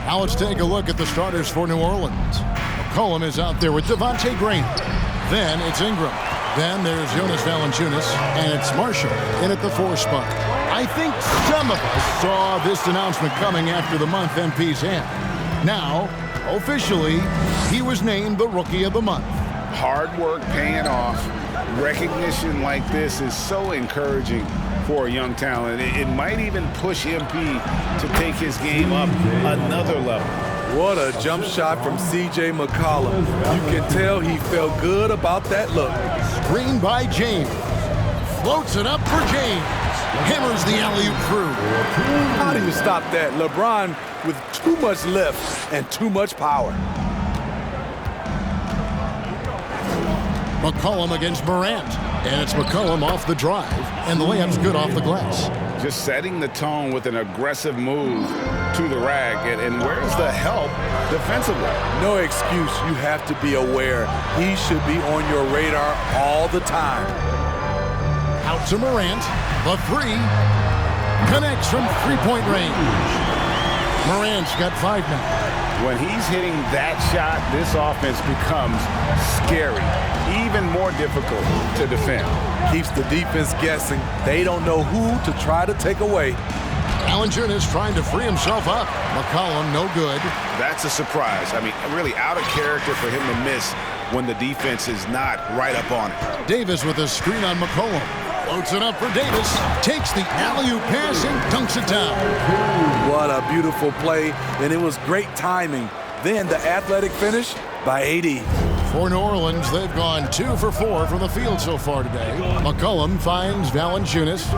Now let's take a look at the starters for New Orleans. McCollum is out there with Devontae Green. Then it's Ingram. Then there's Jonas Valanciunas, and it's Marshall in at the 4 spot. I think some of us saw this announcement coming after the month MP's hand. Now, officially, he was named the Rookie of the Month. Hard work paying off. Recognition like this is so encouraging for a young talent. It might even push MP to take his game up another level. What a jump shot from C.J. McCollum. You can tell he felt good about that look. Screen by James. Floats it up for James. Hammers the alley-oop through. How do you stop that? LeBron with too much lift and too much power. McCollum against Morant. And it's McCollum off the drive. And the layup's good off the glass. Just setting the tone with an aggressive move to the rack. And where's the help defensively? No excuse. You have to be aware. He should be on your radar all the time. Out to Morant. The 3. Connects from three-point range. Morant's got 5 now. When he's hitting that shot, this offense becomes scary. Even more difficult to defend. Keeps the defense guessing. They don't know who to try to take away. Valanciunas trying to free himself up. McCollum, no good. That's a surprise. I mean, really out of character for him to miss when the defense is not right up on it. Davis with a screen on McCollum. Floats it up for Davis. Takes the alley-oop pass and dunks it down. What a beautiful play, and it was great timing. Then the athletic finish by AD. For New Orleans, they've gone 2 for 4 from the field so far today. McCollum finds Valanciunas.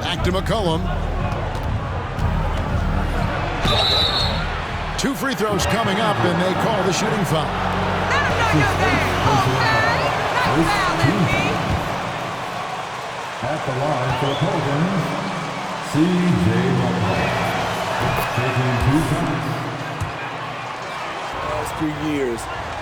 Back to McCollum. 2 free throws coming up, and they call the shooting foul. At the line for the Pelicans, C.J. McCollum. Taking 2 shots. Last 3 years.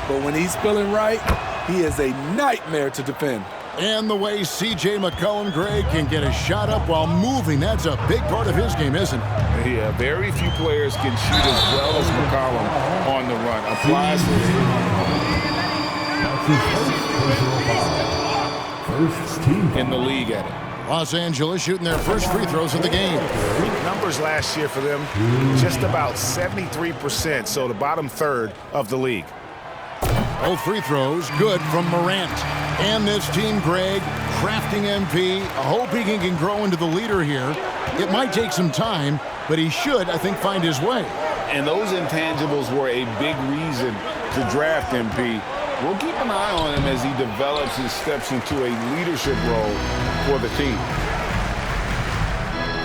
But when he's feeling right, he is a nightmare to defend. And the way C.J. McCollum, Greg, can get a shot up while moving, that's a big part of his game, isn't it? Yeah, very few players can shoot as well as McCollum on the run. Applies First team in the league at it. Los Angeles shooting their first free throws of the game. Numbers last year for them, just about 73%, so the bottom third of the league. Both free throws good from Morant. And this team, Greg, crafting MP. I hope he can grow into the leader here. It might take some time, but he should, I think, find his way. And those intangibles were a big reason to draft MP. We'll keep an eye on him as he develops and steps into a leadership role for the team.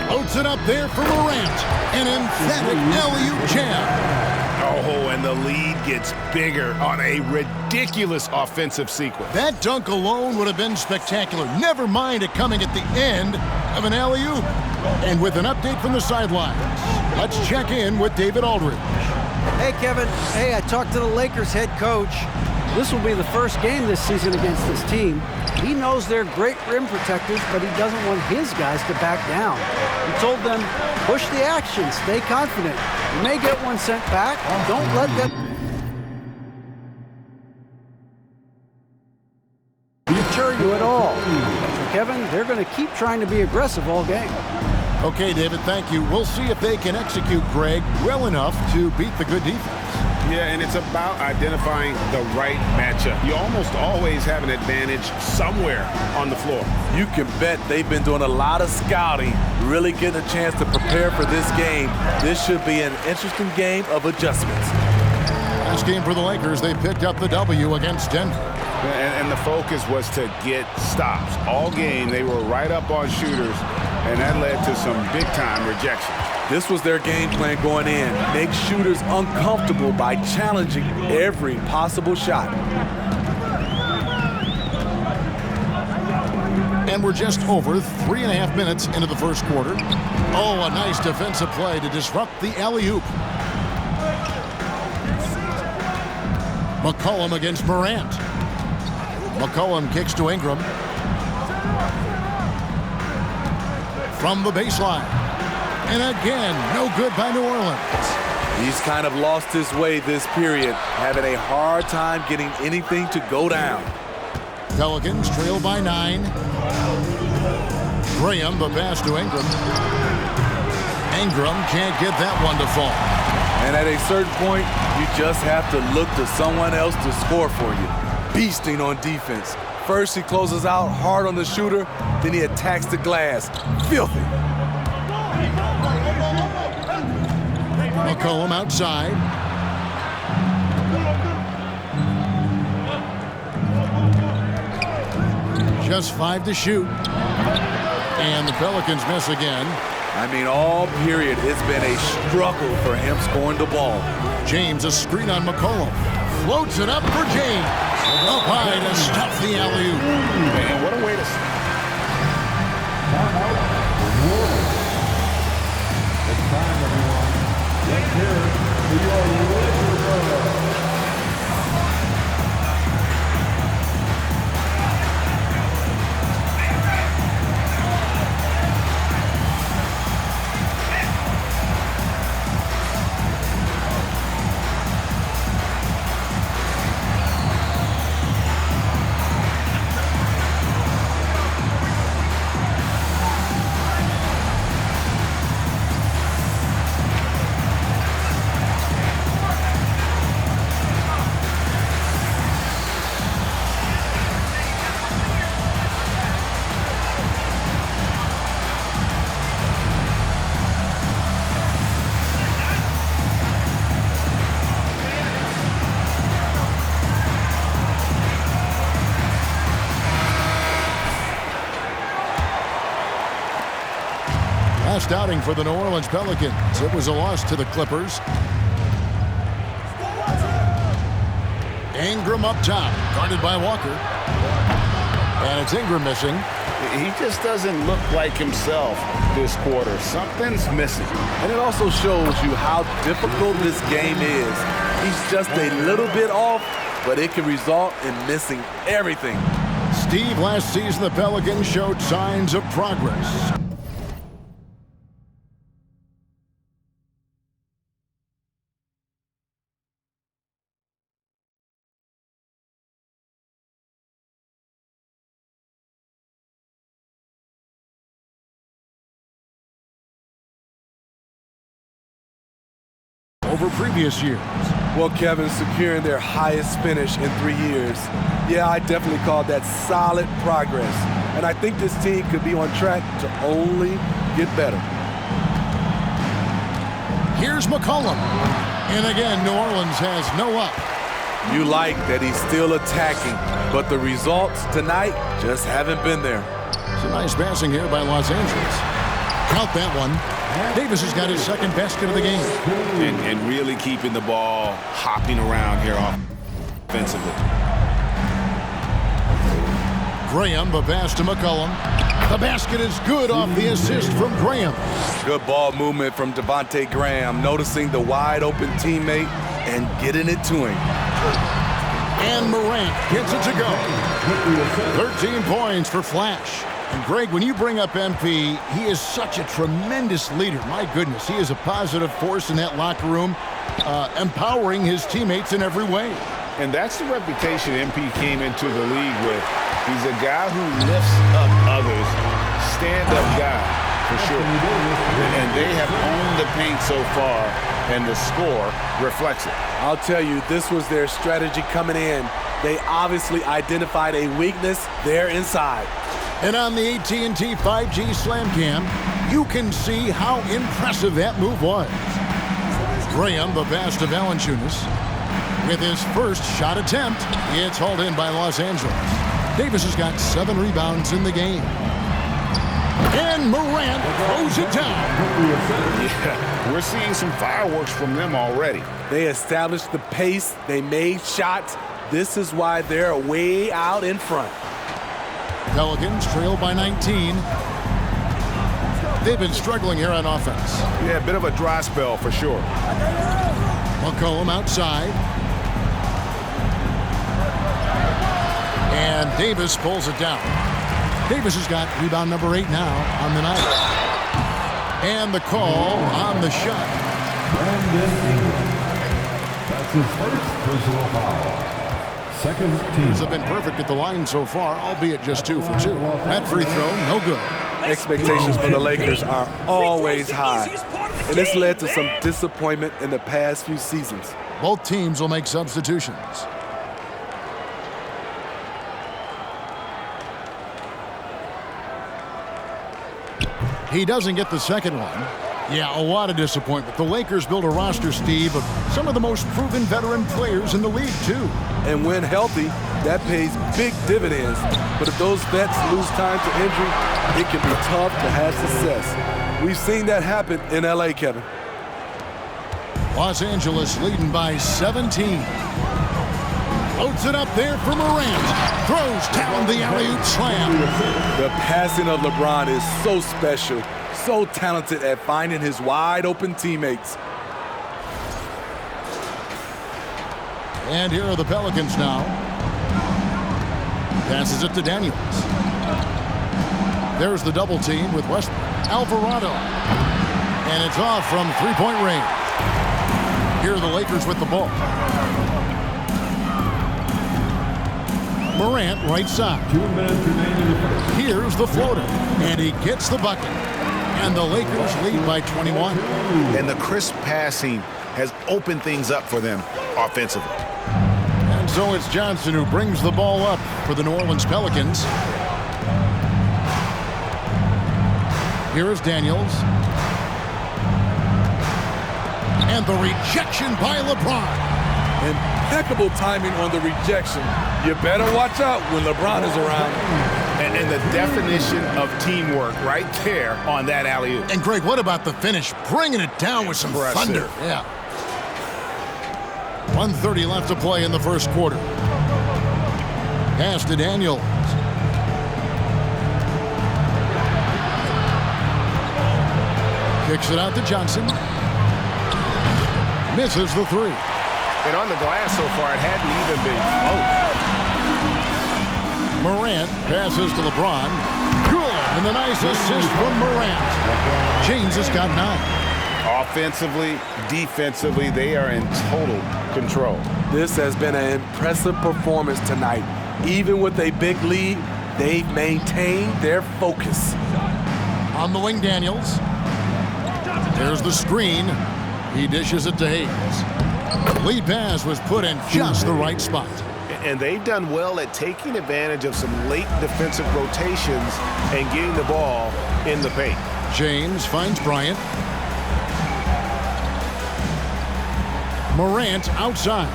Floats it up there for Morant. An emphatic alley-oop jam. Oh, and the lead gets bigger on a ridiculous offensive sequence. That dunk alone would have been spectacular. Never mind it coming at the end of an alley-oop. And with an update from the sidelines, let's check in with David Aldridge. Hey, Kevin. Hey, I talked to the Lakers head coach. This will be the first game this season against this team. He knows they're great rim protectors, but he doesn't want his guys to back down. He told them, push the action, stay confident. You may get one sent back. Don't let them deter you at all. So, Kevin, they're going to keep trying to be aggressive all game. Okay, David, thank you. We'll see if they can execute Greg well enough to beat the good defense. Yeah, and it's about identifying the right matchup. You almost always have an advantage somewhere on the floor. You can bet they've been doing a lot of scouting, really getting a chance to prepare for this game. This should be an interesting game of adjustments. Last game for the Lakers, they picked up the W against Denver. And the focus was to get stops. All game, they were right up on shooters, and that led to some big-time rejections. This was their game plan going in. Make shooters uncomfortable by challenging every possible shot. And we're just over 3.5 minutes into the first quarter. Oh, a nice defensive play to disrupt the alley-oop. McCollum against Morant. McCollum kicks to Ingram. From the baseline. And again, no good by New Orleans. He's kind of lost his way this period, having a hard time getting anything to go down. Pelicans trail by 9. Graham, the pass to Ingram. Ingram can't get that one to fall. And at a certain point, you just have to look to someone else to score for you. Beasting on defense. First, he closes out hard on the shooter, then he attacks the glass. Filthy. McCollum outside. Just 5 to shoot. And the Pelicans miss again. I mean, all period, it's been a struggle for him scoring the ball. James, a screen on McCollum. Floats it up for James. Up high to stuff the alley-oop. Man, what a way to... It's time, everyone. Let's hear it for your Lakers. Last outing for the New Orleans Pelicans. It was a loss to the Clippers. Ingram up top, guarded by Walker. And it's Ingram missing. He just doesn't look like himself this quarter. Something's missing. And it also shows you how difficult this game is. He's just a little bit off, but it can result in missing everything. Steve, last season the Pelicans showed signs of progress. Over previous years. Well, Kevin, securing their highest finish in 3 years. Yeah, I definitely call that solid progress. And I think this team could be on track to only get better. Here's McCollum. And again, New Orleans has no up. You like that he's still attacking, but the results tonight just haven't been there. It's a nice passing here by Los Angeles. Count that one. Davis has got his second basket of the game. And really keeping the ball hopping around here offensively. Graham, the pass to McCollum. The basket is good off the assist from Graham. Good ball movement from Devontae Graham, noticing the wide open teammate and getting it to him. And Morant gets it to go. 13 points for Flash. And Greg, when you bring up MP, he is such a tremendous leader. My goodness, he is a positive force in that locker room, empowering his teammates in every way. And that's the reputation MP came into the league with. He's a guy who lifts up others, stand-up guy, for sure. And they have owned the paint so far, and the score reflects it. I'll tell you, this was their strategy coming in. They obviously identified a weakness there inside. And on the AT&T 5G Slam Cam, you can see how impressive that move was. Graham, the pass to Valanciunas. With his first shot attempt, it's hauled in by Los Angeles. Davis has got 7 rebounds in the game. And Morant throws it down. Yeah, we're seeing some fireworks from them already. They established the pace. They made shots. This is why they're way out in front. Pelicans trail by 19. They've been struggling here on offense. Yeah, a bit of a dry spell for sure. McCollum outside. And Davis pulls it down. Davis has got rebound number 8 now on the night. And the call on the shot. Brandon Ingram. That's his first personal foul. Second team. Have been perfect at the line so far, albeit just 2 for 2. That free throw, no good. Expectations for the Lakers are always high, and it's led to some disappointment in the past few seasons. Both teams will make substitutions. He doesn't get the second one. Yeah, a lot of disappointment. The Lakers built a roster, Steve, of some of the most proven veteran players in the league, too. And when healthy, that pays big dividends. But if those vets lose time to injury, it can be tough to have success. We've seen that happen in LA, Kevin. Los Angeles leading by 17. Loads it up there for Morant. Throws down the alley-oop slam. The passing of LeBron is so special, so talented at finding his wide-open teammates. And here are the Pelicans now. Passes it to Daniels. There's the double team with Westbrook. Alvarado. And it's off from three-point range. Here are the Lakers with the ball. Morant, right side. 2 minutes remaining in the first. Here's the floater. And he gets the bucket. And the Lakers lead by 21. And the crisp passing has opened things up for them offensively. And so it's Johnson who brings the ball up for the New Orleans Pelicans. Here is Daniels. And the rejection by LeBron. Impeccable timing on the rejection. You better watch out when LeBron is around. And the definition of teamwork right there on that alley-oop. And Greg, what about the finish? Bringing it down with some thunder. Yeah. 1:30 left to play in the first quarter. Pass to Daniels. Kicks it out to Johnson. Misses the three. And on the glass so far, it hadn't even been close. Morant passes to LeBron. Good. And the nice assist from Morant. James has got 9. Offensively, defensively, they are in total control. This has been an impressive performance tonight. Even with a big lead, they've maintained their focus. On the wing, Daniels. There's the screen. He dishes it to Hayes. Lead pass was put in just the right spot. And they've done well at taking advantage of some late defensive rotations and getting the ball in the paint. James finds Bryant. Morant outside.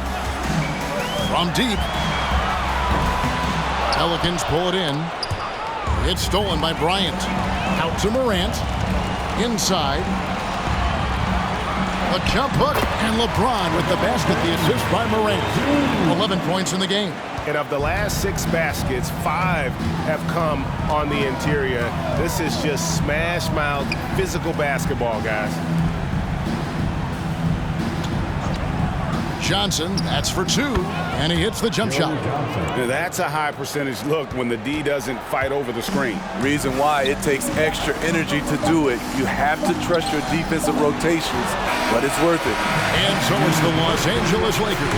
From deep. Pelicans pull it in. It's stolen by Bryant. Out to Morant. Inside. A jump hook, and LeBron with the basket, the assist by Morant. 11 points in the game. And of the last 6 baskets, 5 have come on the interior. This is just smash-mouth, physical basketball, guys. Johnson, that's for 2, and he hits the jump shot. Now, that's a high percentage look when the D doesn't fight over the screen. Reason why it takes extra energy to do it. You have to trust your defensive rotations, but it's worth it. And so it's the Los Angeles Lakers.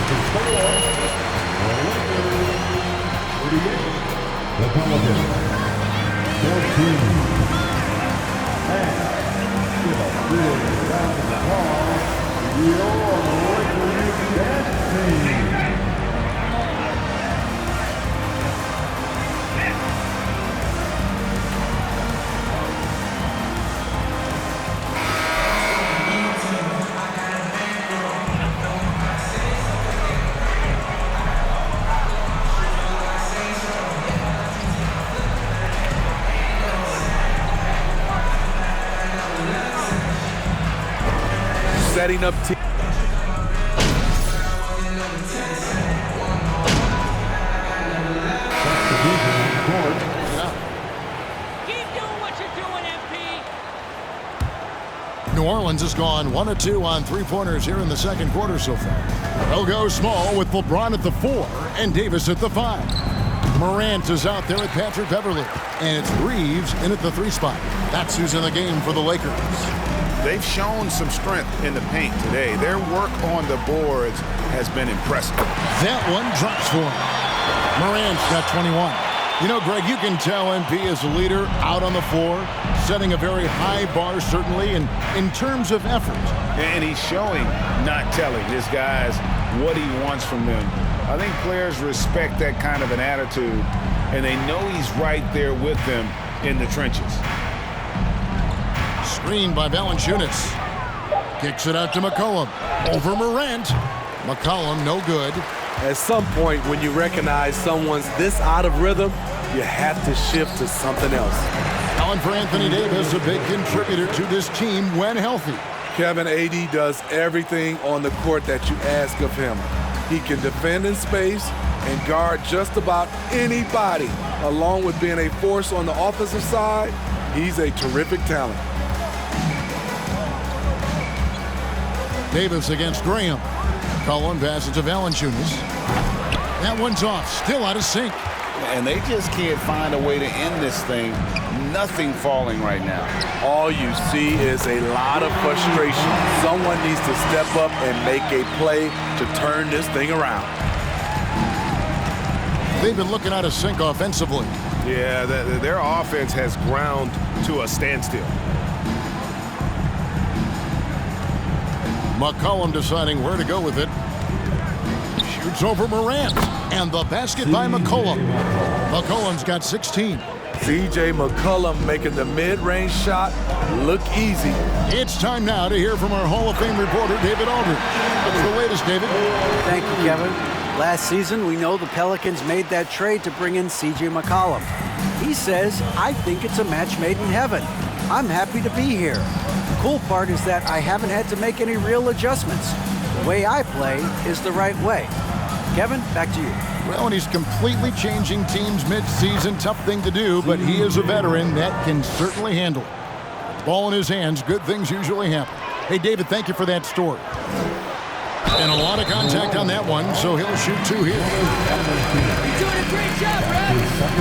The Pelicans. 14. And with a big round of applause, your Lakers dance team. Setting up team. New Orleans has gone 1 of 2 on three-pointers here in the second quarter so far. They'll go small with LeBron at the 4 and Davis at the 5. Morant is out there with Patrick Beverley, and it's Reeves in at the 3 spot. That's who's in the game for the Lakers. they've shown some strength in the paint today. Their work on the boards has been impressive. That one drops for him. Morant's got 21. You know, Greg, you can tell MP is a leader out on the floor, setting a very high bar, certainly, and in terms of effort. And he's showing, not telling, his guys what he wants from them. I think players respect that kind of an attitude, and they know he's right there with them in the trenches. Screen by Valanciunas. Kicks it out to McCollum. Over Morant. McCollum, no good. At some point, when you recognize someone's this out of rhythm, you have to shift to something else. Allen for Anthony Davis, a big contributor to this team when healthy. Kevin, AD does everything on the court that you ask of him. He can defend in space and guard just about anybody. Along with being a force on the offensive side, he's a terrific talent. Davis against Graham. Cullen passes to Valanciunas. That one's off, still out of sync. And they just can't find a way to end this thing. Nothing falling right now. All you see is a lot of frustration. Someone needs to step up and make a play to turn this thing around. They've been looking out of sync offensively. Yeah, their offense has ground to a standstill. McCollum deciding where to go with it. Shoots over Morant. And the basket by McCollum. McCollum's got 16. C.J. McCollum making the mid-range shot look easy. It's time now to hear from our Hall of Fame reporter, David Aldridge. What's the latest, David? Thank you, Kevin. Last season, we know the Pelicans made that trade to bring in C.J. McCollum. He says, I think it's a match made in heaven. I'm happy to be here. The cool part is that I haven't had to make any real adjustments. The way I play is the right way. Kevin, back to you. Well, and he's completely changing teams mid-season. Tough thing to do, but he is a veteran that can certainly handle it. Ball in his hands, good things usually happen. Hey, David, thank you for that story. And a lot of contact on that one, so he'll shoot two here. You're doing a great job, Brad.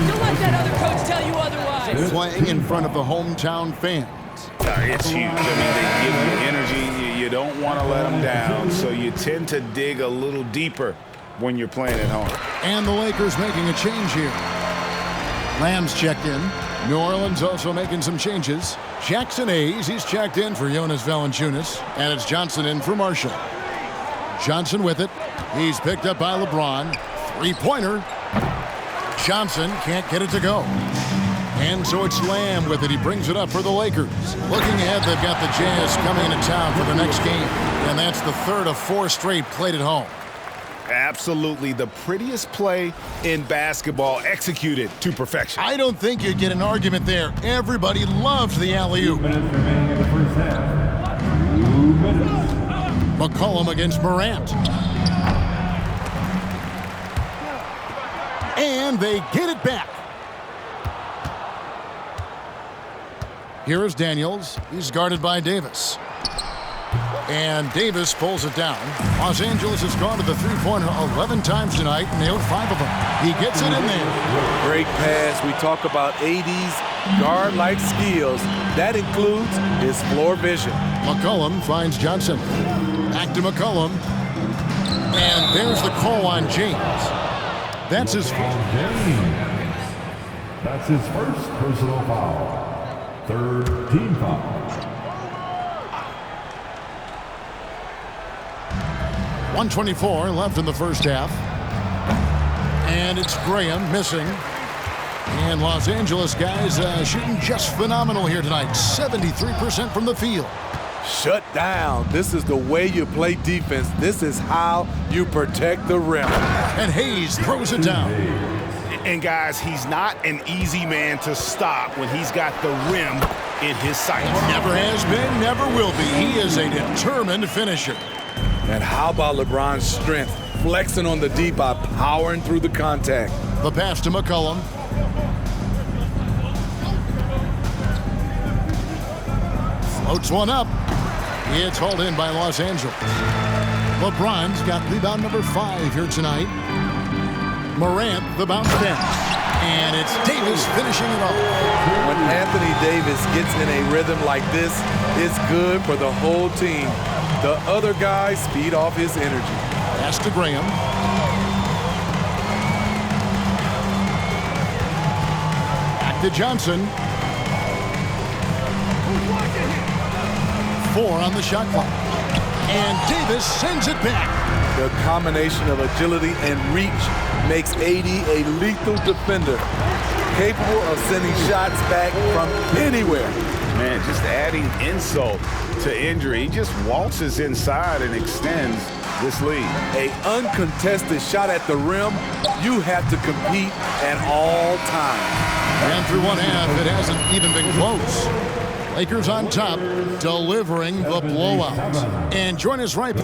Don't let that other coach tell you otherwise. Playing in front of the hometown fans. It's huge. I mean, they give you energy. You don't want to let them down, so you tend to dig a little deeper when you're playing at home. And the Lakers making a change here. Lamb's checked in. New Orleans also making some changes. Jackson Hayes, he's checked in for Jonas Valanciunas. And it's Johnson in for Marshall. Johnson with it. He's picked up by LeBron. Three-pointer. Johnson can't get it to go. And so it's Lamb with it. He brings it up for the Lakers. Looking ahead, they've got the Jazz coming into town for the next game. And that's the third of four straight played at home. Absolutely the prettiest play in basketball, executed to perfection. I don't think you'd get an argument there. Everybody loves the alley-oop. 2 minutes remaining in the first half. 2 minutes. McCollum against Morant. And they get it back. Here is Daniels. He's guarded by Davis. And Davis pulls it down. Los Angeles has gone to the three-pointer 11 times tonight and nailed 5 of them. He gets it in there. Great pass. We talk about AD's guard-like skills. That includes his floor vision. McCollum finds Johnson. Back to McCollum. And there's the call on James. That's his first. That's his first personal foul. Third team foul. 1:24 left in the first half. And it's Graham missing. And Los Angeles guys shooting just phenomenal here tonight. 73% from the field. Shut down. This is the way you play defense. This is how you protect the rim. And Hayes throws it down. And guys, he's not an easy man to stop when he's got the rim in his sights. Never has been, never will be. He is a determined finisher. And how about LeBron's strength? Flexing on the D by powering through the contact. The pass to McCollum. Floats one up. It's hauled in by Los Angeles. LeBron's got rebound number 5 here tonight. Morant, the bounce pass. And it's Davis finishing it off. When Anthony Davis gets in a rhythm like this, it's good for the whole team. The other guys feed off his energy. Pass to Graham. Back to Johnson. 4 on the shot clock. And Davis sends it back. The combination of agility and reach makes AD a lethal defender, capable of sending shots back from anywhere. Man, just adding insult to injury. He just waltzes inside and extends this lead. An uncontested shot at the rim, you have to compete at all times. And through one half, it hasn't even been close. Lakers on top, delivering the blowout. And join us right.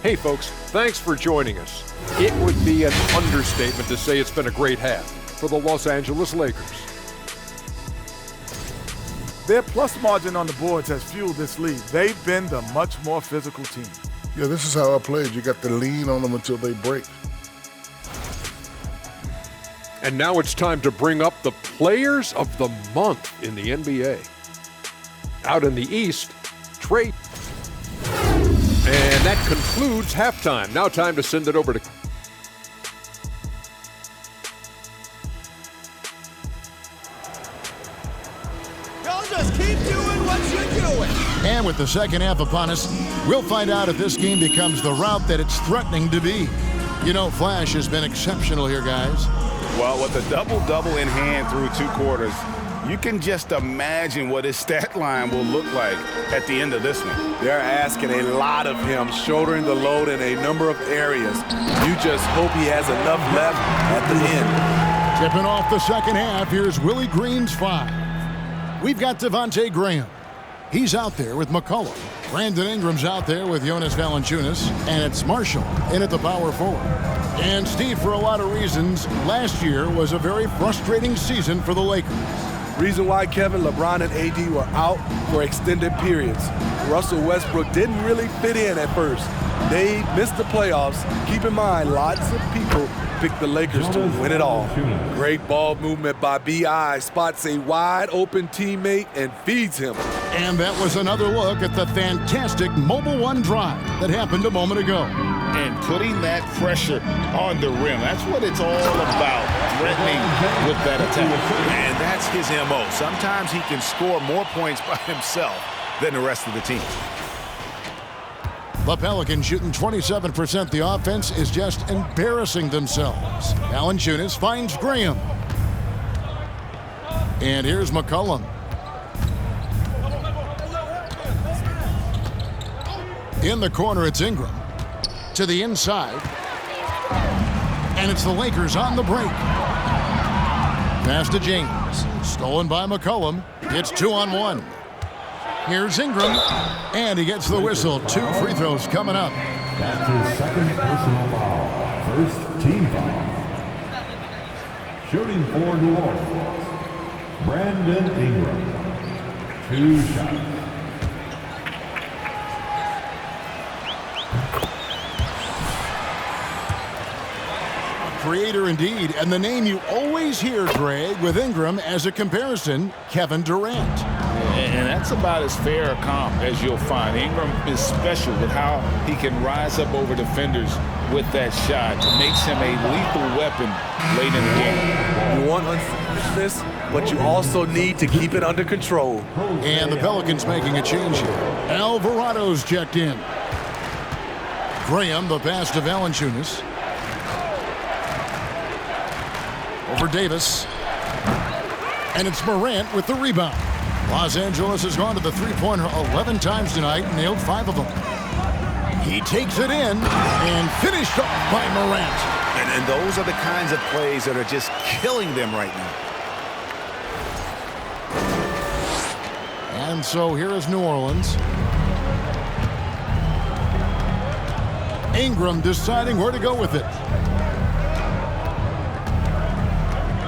Hey folks, thanks for joining us. It would be an understatement to say it's been a great half for the Los Angeles Lakers. Their plus margin on the boards has fueled this lead. They've been the much more physical team. Yeah, this is how I played. You got to lean on them until they break. And now it's time to bring up the players of the month in the NBA. Out in the East, Trey. And that concludes halftime. Now time to send it over to... Y'all just keep doing what you're doing. And with the second half upon us, we'll find out if this game becomes the route that it's threatening to be. You know, Flash has been exceptional here, guys. Well, with a double-double in hand through 2 quarters, you can just imagine what his stat line will look like at the end of this one. They're asking a lot of him, shouldering the load in a number of areas. You just hope he has enough left at the end. Tipping off the second half, here's Willie Green's 5. We've got Devontae Graham. He's out there with McCollum. Brandon Ingram's out there with Jonas Valanciunas. And it's Marshall in at the power forward. And Steve, for a lot of reasons, last year was a very frustrating season for the Lakers. Reason why Kevin, LeBron, and AD were out for extended periods. Russell Westbrook didn't really fit in at first. They missed the playoffs. Keep in mind, lots of people picked the Lakers to win it all. Great ball movement by B.I. Spots a wide open teammate and feeds him. And that was another look at the fantastic Mobile One drive that happened a moment ago. And putting that pressure on the rim. That's what it's all about, threatening with that attack. And that's his MO. Sometimes he can score more points by himself than the rest of the team. The Pelicans shooting 27%. The offense is just embarrassing themselves. Valanciunas finds Graham. And here's McCollum. In the corner, it's Ingram. To the inside. And it's the Lakers on the break. Pass to James. Stolen by McCollum. It's 2-on-1. Here's Ingram. And he gets the whistle. 2 free throws coming up. That's his second personal foul. First team foul. Shooting for New Orleans, Brandon Ingram. 2 shots. Creator indeed, and the name you always hear, Greg, with Ingram as a comparison, Kevin Durant. And that's about as fair a comp as you'll find. Ingram is special with how he can rise up over defenders with that shot. It makes him a lethal weapon late in the game. You want unselfishness, but you also need to keep it under control. And the Pelicans making a change here. Alvarado's checked in. Graham, the pass to Valanciunas. Over Davis. And it's Morant with the rebound. Los Angeles has gone to the three-pointer 11 times tonight and nailed 5 of them. He takes it in and finished off by Morant. And those are the kinds of plays that are just killing them right now. And so here is New Orleans. Ingram deciding where to go with it.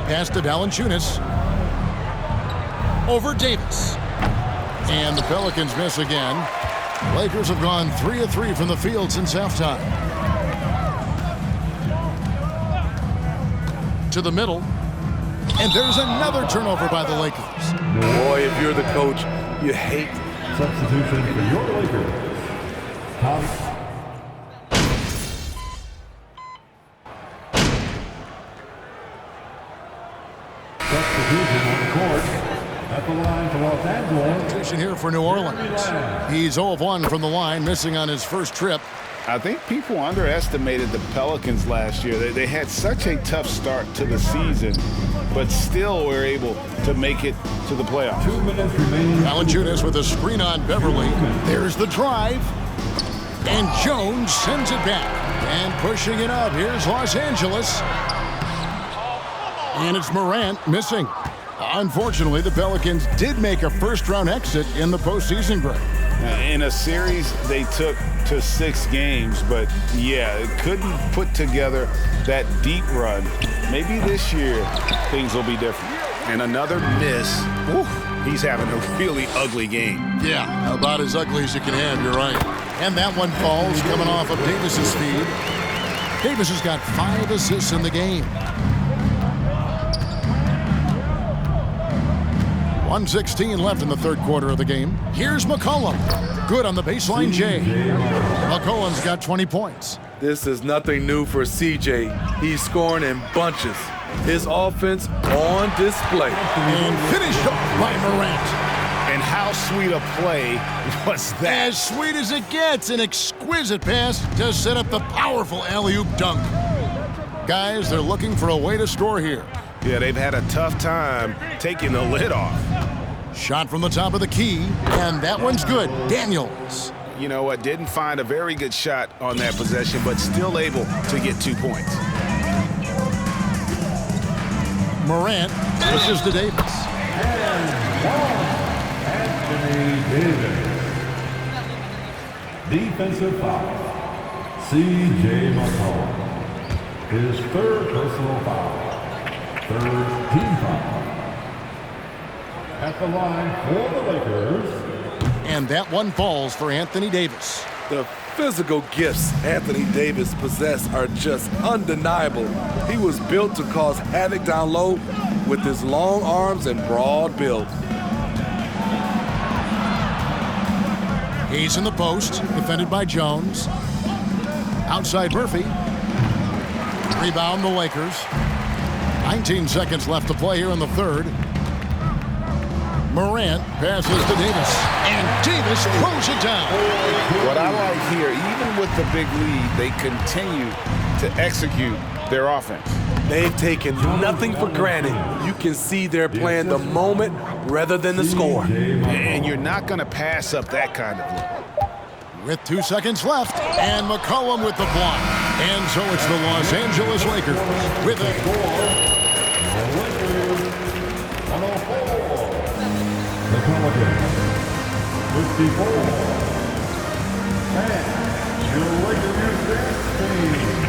Pass to Valanciunas. over Davis. And the Pelicans miss again. Lakers have gone 3 of 3 from the field since halftime. To the middle. And there's another turnover by the Lakers. Boy, if you're the coach, you hate. Substitution for your Lakers. Substitution on the court. At the line for Los Angeles. Position here for New Orleans. He's 0 of 1 from the line, missing on his first trip. I think people underestimated the Pelicans last year. They had such a tough start to the season, but still were able to make it to the playoffs. 2 minutes remaining. Valanciunas with a screen on Beverly. There's the drive. And Jones sends it back. And pushing it up, here's Los Angeles. And it's Morant missing. Unfortunately, the Pelicans did make a first-round exit in the postseason break. In a series they took to 6 games, but yeah, it couldn't put together that deep run. Maybe this year things will be different. And another miss. Ooh, he's having a really ugly game. Yeah, about as ugly as you can have, you're right. And that one falls coming off of Davis's feed. Davis has got 5 assists in the game. 1:16 left in the third quarter of the game. Here's McCollum. Good on the baseline, Jay. McCollum's got 20 points. This is nothing new for CJ. He's scoring in bunches. His offense on display. And finished off by Morant. And how sweet a play was that? As sweet as it gets, an exquisite pass to set up the powerful alley-oop dunk. Guys, they're looking for a way to score here. Yeah, they've had a tough time taking the lid off. Shot from the top of the key, and that one's good. Daniels. You know what? Didn't find a very good shot on that possession, but still able to get 2 points. Morant pushes to Davis. Anthony Davis. Defensive foul. C.J. McCollum. His 3rd personal foul. 3rd team foul. At the line for the Lakers. And that one falls for Anthony Davis. The physical gifts Anthony Davis possesses are just undeniable. He was built to cause havoc down low with his long arms and broad build. He's in the post, defended by Jones. Outside Murphy. Rebound the Lakers. 19 seconds left to play here in the third. Morant passes to Davis. And Davis throws it down. What I like here, even with the big lead, they continue to execute their offense. They've taken nothing for granted. You can see they're playing the moment rather than the score. And you're not going to pass up that kind of look. With 2 seconds left, and McCollum with the block. And so it's the Los Angeles Lakers with a The Pelicans, 54. And your Lakers team.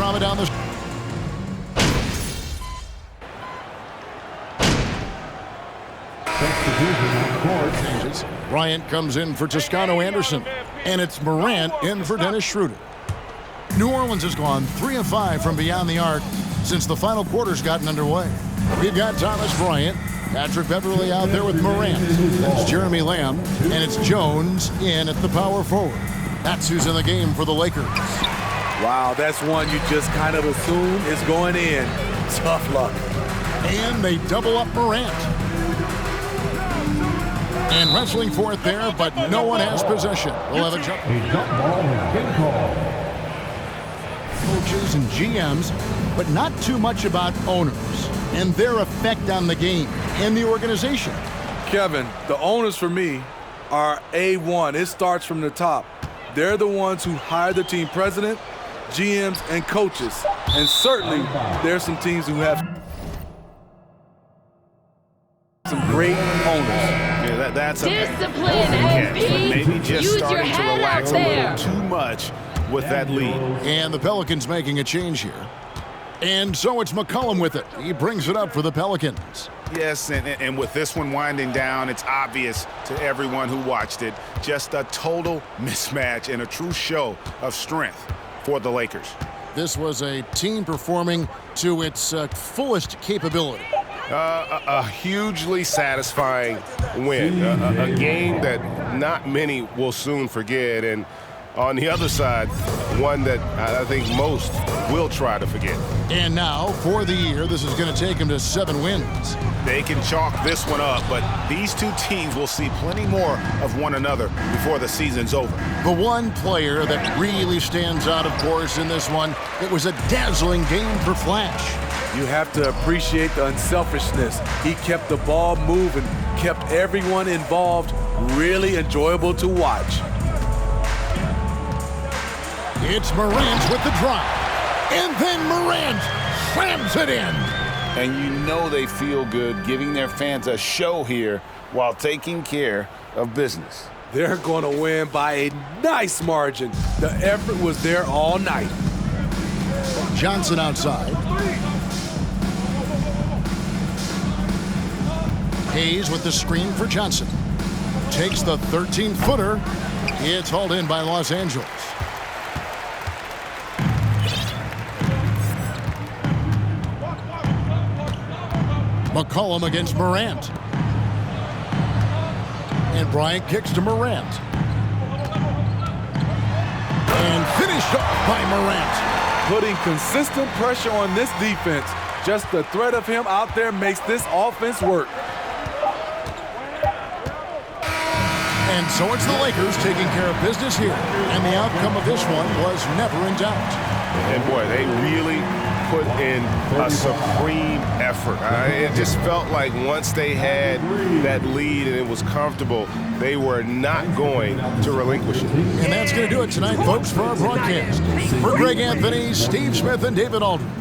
drama down the changes. Bryant comes in for Toscano Anderson, and it's Morant in for Dennis Schroeder. New Orleans has gone 3 of 5 from beyond the arc since the final quarter's gotten underway. We've got Thomas Bryant, Patrick Beverly out there with Morant. That's Jeremy Lamb, and it's Jones in at the power forward. That's who's in the game for the Lakers. Wow, that's one you just kind of assume is going in. Tough luck. And they double up Morant. And wrestling for it there, but no one has possession. We'll have a jump. A jump ball has been called. Coaches and GMs, but not too much about owners and their effect on the game and the organization. Kevin, the owners for me are A1. It starts from the top. They're the ones who hire the team president, GMs, and coaches. And certainly, there are some teams who have some great owners. That's a Discipline, catch, but MB. maybe just Use your starting to head relax out a there. little too much with that lead. And the Pelicans making a change here. And so it's McCollum with it. He brings it up for the Pelicans. Yes, and with this one winding down, it's obvious to everyone who watched it. Just a total mismatch and a true show of strength for the Lakers. This was a team performing to its fullest capability. A hugely satisfying win. A game that not many will soon forget. And on the other side, one that I think most will try to forget. And now, for the year, this is going to take them to 7 wins. They can chalk this one up, but these two teams will see plenty more of one another before the season's over. The one player that really stands out, of course, in this one, it was a dazzling game for Flash. You have to appreciate the unselfishness. He kept the ball moving, kept everyone involved, really enjoyable to watch. It's Morant with the drive. And then Morant slams it in. And you know they feel good giving their fans a show here while taking care of business. They're going to win by a nice margin. The effort was there all night. Johnson outside. Hayes with the screen for Johnson. Takes the 13-footer. It's hauled in by Los Angeles. McCollum against Morant. And Bryant kicks to Morant. And finished off by Morant. Putting consistent pressure on this defense. Just the threat of him out there makes this offense work. And so it's the Lakers taking care of business here. And the outcome of this one was never in doubt. And boy, they really put in a supreme effort. It just felt like once they had that lead and it was comfortable, they were not going to relinquish it. And that's going to do it tonight, folks, for our broadcast. For Greg Anthony, Steve Smith, and David Aldridge,